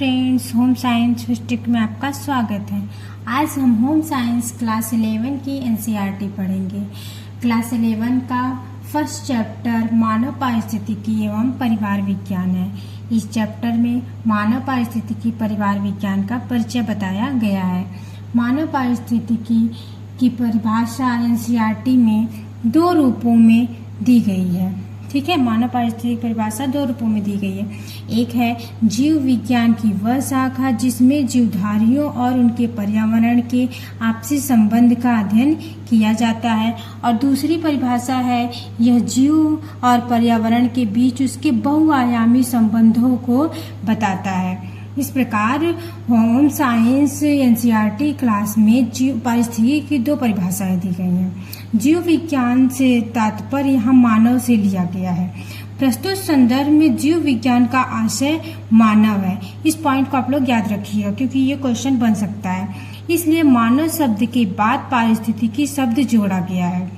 Friends, home science district में आपका स्वागत है। आज हम होम साइंस क्लास 11 की एनसीईआरटी पढ़ेंगे। क्लास 11 का फर्स्ट चैप्टर मानव पारिस्थितिकी एवं परिवार विज्ञान है। इस चैप्टर में मानव पारिस्थितिकी परिवार विज्ञान का परिचय बताया गया है। मानव पारिस्थितिकी की परिभाषा एनसीईआरटी में दो रूपों में दी गई है। ठीक है, मानव पारिस्थितिकी परिभाषा दो रूपों में दी गई है। एक है जीव विज्ञान की वह शाखा जिसमें जीवधारियों और उनके पर्यावरण के आपसी संबंध का अध्ययन किया जाता है, और दूसरी परिभाषा है यह जीव और पर्यावरण के बीच उसके बहुआयामी संबंधों को बताता है। इस प्रकार होम साइंस एनसीईआरटी क्लास में जीव पारिस्थितिकी की दो परिभाषाएं दी गई हैं। जीव विज्ञान से तात्पर्य यहाँ मानव से लिया गया है। प्रस्तुत संदर्भ में जीव विज्ञान का आशय मानव है। इस पॉइंट को आप लोग याद रखिएगा क्योंकि ये क्वेश्चन बन सकता है। इसलिए मानव शब्द के बाद पारिस्थितिकी शब्द जोड़ा गया है।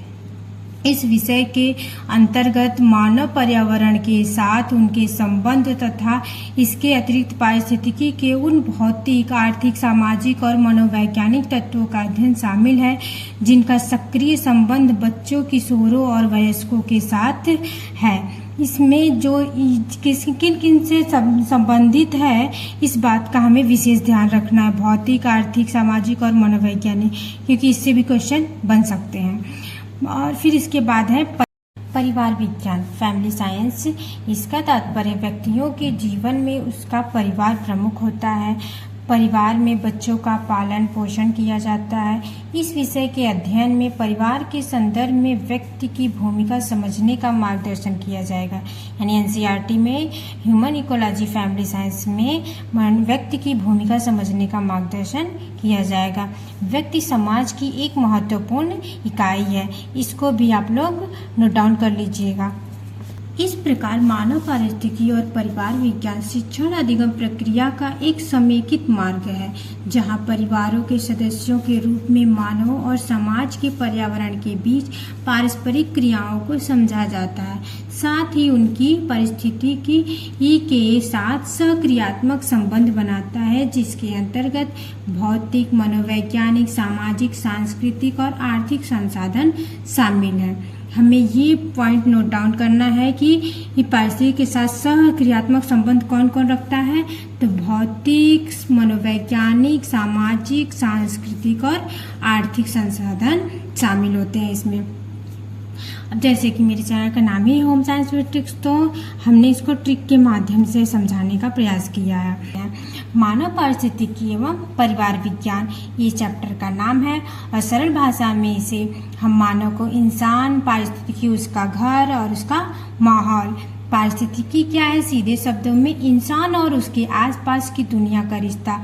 इस विषय के अंतर्गत मानव पर्यावरण के साथ उनके संबंध तथा इसके अतिरिक्त पारिस्थितिकी के उन भौतिक, आर्थिक, सामाजिक और मनोवैज्ञानिक तत्वों का अध्ययन शामिल है जिनका सक्रिय संबंध बच्चों, किशोरों और वयस्कों के साथ है। इसमें जो किन किन से संबंधित है, इस बात का हमें विशेष ध्यान रखना है। भौतिक, आर्थिक, सामाजिक और मनोवैज्ञानिक, क्योंकि इससे भी क्वेश्चन बन सकते हैं। और फिर इसके बाद है परिवार विज्ञान, फैमिली साइंस। इसका तात्पर्य व्यक्तियों के जीवन में उसका परिवार प्रमुख होता है। परिवार में बच्चों का पालन पोषण किया जाता है। इस विषय के अध्ययन में परिवार के संदर्भ में व्यक्ति की भूमिका समझने का मार्गदर्शन किया जाएगा। यानी एनसीईआरटी में ह्यूमन इकोलॉजी फैमिली साइंस में व्यक्ति की भूमिका समझने का मार्गदर्शन किया जाएगा। व्यक्ति समाज की एक महत्वपूर्ण इकाई है। इसको भी आप लोग नोट डाउन कर लीजिएगा। इस प्रकार मानव पारिस्थितिकी और परिवार विज्ञान शिक्षण अधिगम प्रक्रिया का एक समेकित मार्ग है, जहां परिवारों के सदस्यों के रूप में मानवों और समाज के पर्यावरण के बीच पारस्परिक क्रियाओं को समझा जाता है, साथ ही उनकी पारिस्थितिकी के साथ सक्रियात्मक संबंध बनाता है, जिसके अंतर्गत भौतिक, मनोवैज्ञानिक, सामाजिक, सांस्कृतिक और आर्थिक संसाधन शामिल हैं। हमें ये पॉइंट नोट डाउन करना है कि ये पारिस्थितिकी के साथ सक्रियात्मक संबंध कौन कौन रखता है, तो भौतिक, मनोवैज्ञानिक, सामाजिक, सांस्कृतिक और आर्थिक संसाधन शामिल होते हैं इसमें। अब जैसे कि मेरे चैनल का नाम ही होम साइंस विद ट्रिक्स, तो हमने इसको ट्रिक के माध्यम से समझाने का प्रयास किया है। मानव पारिस्थितिकी एवं परिवार विज्ञान ये चैप्टर का नाम है, और सरल भाषा में इसे हम मानव को इंसान, पारिस्थितिकी उसका घर और उसका माहौल। पारिस्थितिकी क्या है? सीधे शब्दों में इंसान और उसके आसपास की दुनिया का रिश्ता।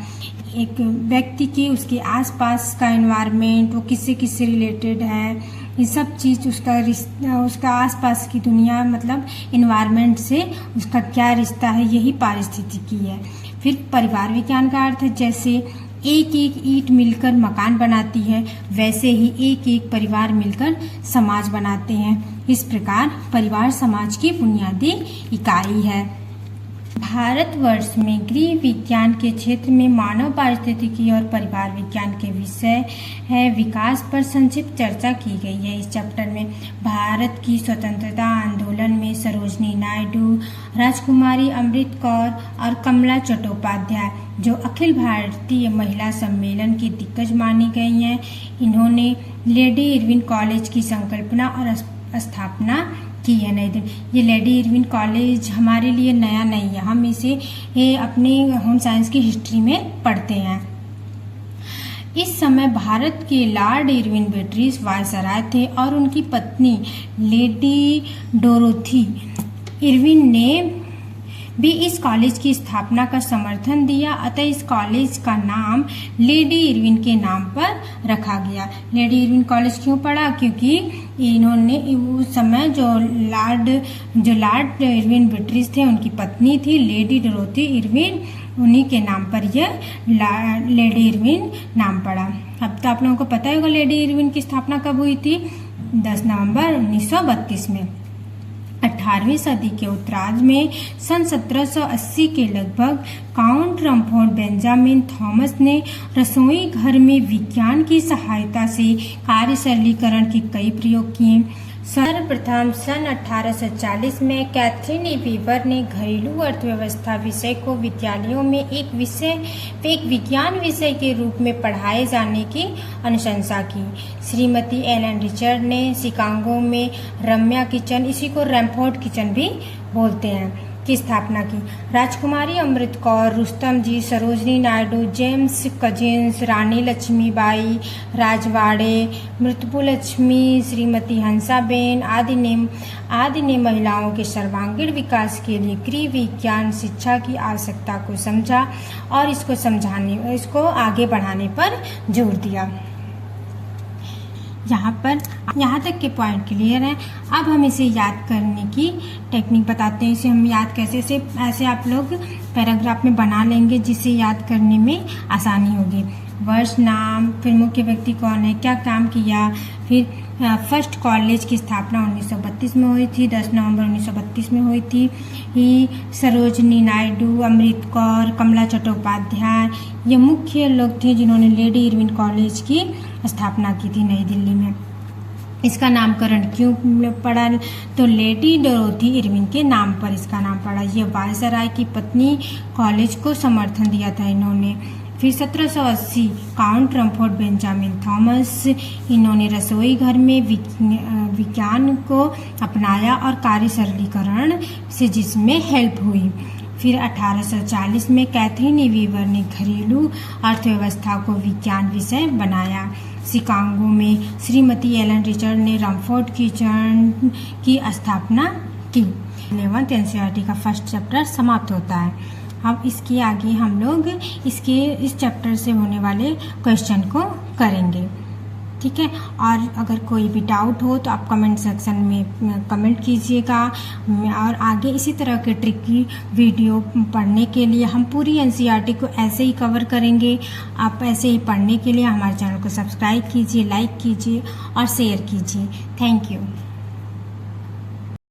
एक व्यक्ति के उसके आसपास का एनवायरनमेंट, वो किससे रिलेटेड है, ये सब चीज़ उसका आसपास की दुनिया मतलब एनवायरनमेंट से उसका क्या रिश्ता है, यही पारिस्थितिकी है। फिर परिवार विज्ञान का अर्थ है जैसे एक एक ईंट मिलकर मकान बनाती है, वैसे ही एक एक परिवार मिलकर समाज बनाते हैं। इस प्रकार परिवार समाज की बुनियादी इकाई है। भारतवर्ष में गृह विज्ञान के क्षेत्र में मानव पारिस्थितिकी और परिवार विज्ञान के विषय है विकास पर संक्षिप्त चर्चा की गई है। इस चैप्टर में भारत की स्वतंत्रता आंदोलन में सरोजनी नायडू, राजकुमारी अमृत कौर और कमला चट्टोपाध्याय, जो अखिल भारतीय महिला सम्मेलन की दिग्गज मानी गई हैं, इन्होंने लेडी इरविन कॉलेज की संकल्पना और स्थापना की है नई दिल्ली। ये लेडी इरविन कॉलेज हमारे लिए नया नहीं है, हम इसे अपने होम साइंस की हिस्ट्री में पढ़ते हैं। इस समय भारत के लॉर्ड इरविन ब्रिटिश वायसराय थे और उनकी पत्नी लेडी डोरोथी इरविन ने भी इस कॉलेज की स्थापना का समर्थन दिया। अतः इस कॉलेज का नाम लेडी इरविन के नाम पर रखा गया। लेडी इरविन कॉलेज क्यों पड़ा? क्योंकि इन्होंने उस समय जो लॉर्ड इरविन ब्रिटिश थे, उनकी पत्नी थी लेडी डोरोथी इरविन, उन्हीं के नाम पर यह लेडी इरविन नाम पड़ा। अब तो आप लोगों को पता होगा लेडी इरविन की स्थापना कब हुई थी? 10 नवंबर 1932 में। 18वीं सदी के उत्तरार्ध में सन 1780 के लगभग काउंट रमफोर्ड बेंजामिन थॉमस ने रसोई घर में विज्ञान की सहायता से कार्य सरलीकरण के कई प्रयोग किए। सर्वप्रथम सन 1840 में कैथरीन वीवर ने घरेलू अर्थव्यवस्था विषय को विद्यालयों में एक विज्ञान विषय के रूप में पढ़ाए जाने की अनुशंसा की। श्रीमती एलन रिचर्ड ने शिकागो में रम्या किचन, इसी को रैमफोर्ड किचन भी बोलते हैं, की स्थापना की। राजकुमारी अमृत कौर, रुस्तम जी, सरोजनी नायडू, जेम्स कजिन्स, रानी लक्ष्मीबाई राजवाड़े, मृत्युलक्ष्मी, श्रीमती हंसाबेन आदि ने महिलाओं के सर्वांगीण विकास के लिए गृह विज्ञान शिक्षा की आवश्यकता को समझा और इसको आगे बढ़ाने पर जोर दिया। यहाँ तक के पॉइंट क्लियर है। अब हम इसे याद करने की टेक्निक बताते हैं। इसे हम याद कैसे से ऐसे आप लोग पैराग्राफ में बना लेंगे जिससे याद करने में आसानी होगी। वर्ष, नाम, फिर मुख्य व्यक्ति कौन है, क्या काम किया, फिर फर्स्ट कॉलेज की स्थापना 1932 में हुई थी, 10 नवंबर 1932 में हुई थी। सरोजनी नायडू, अमृत कौर, कमला चट्टोपाध्याय ये मुख्य लोग थे जिन्होंने लेडी इरविन कॉलेज की स्थापना की थी नई दिल्ली में। इसका नामकरण क्यों पड़ा, तो लेडी डोरोथी इरविन के नाम पर इसका नाम पड़ा। ये वायसराय की पत्नी कॉलेज को समर्थन दिया था इन्होंने। फिर 1780 काउंट रमफोर्ड बेंजामिन थॉमस, इन्होंने रसोई घर में विज्ञान को अपनाया और कार्य सरलीकरण से जिसमें हेल्प हुई। फिर 1840 में कैथरीन वीवर ने घरेलू अर्थव्यवस्था को विज्ञान विषय बनाया। शिकागो में श्रीमती एलन रिचर्ड ने रमफोर्ड किचन की स्थापना की। 11th NCERT का फर्स्ट चैप्टर समाप्त होता है। अब इसके आगे हम लोग इस चैप्टर से होने वाले क्वेश्चन को करेंगे, ठीक है। और अगर कोई भी डाउट हो तो आप कमेंट सेक्शन में कमेंट कीजिएगा। और आगे इसी तरह के ट्रिकी वीडियो पढ़ने के लिए हम पूरी NCERT को ऐसे ही कवर करेंगे। आप ऐसे ही पढ़ने के लिए हमारे चैनल को सब्सक्राइब कीजिए, लाइक कीजिए और शेयर कीजिए। Thank you.